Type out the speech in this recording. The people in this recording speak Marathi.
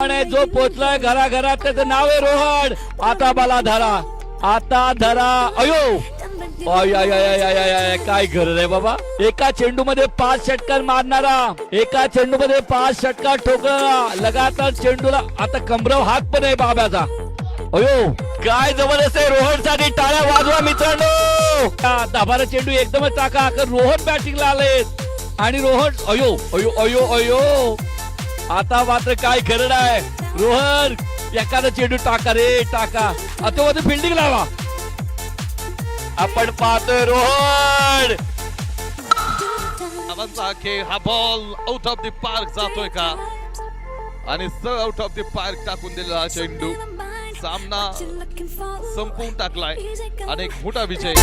आणि जो पोचलाय घराघरात त्याचं नाव आहे रोहन. आता मला धरा, आता धरा. अयो I I I I I I, काय गरज आहे बाबा. एका चेंडू मध्ये 5 षटकार मारणारा, एका चेंडू मध्ये 5 षटकार ठोकणारा, लगातार चेंडूला आता कमराव हात पण आहे बाब्याचा. अयो काय जबरदस्त आहे. रोहन साठी टाळ्या वाजवा मित्रांनो. दाबारा चेंडू एकदमच टाका. रोहन बॅटिंगला आले आणि रोहन अयो अयो अयो अयो. आता मात्र काय खरं आहे. रोहन एखादा चेंडू टाका रे टाका. आता मध्ये फिल्डिंग लावा. आपण पाहतोय रोहन. आवाजचा खेळ. हा ball out of the park जातोय का आणि sir out of the park टाकून दिलेला चेंडू सामना संपवून टाकलाय आणि एक मोठा विजय.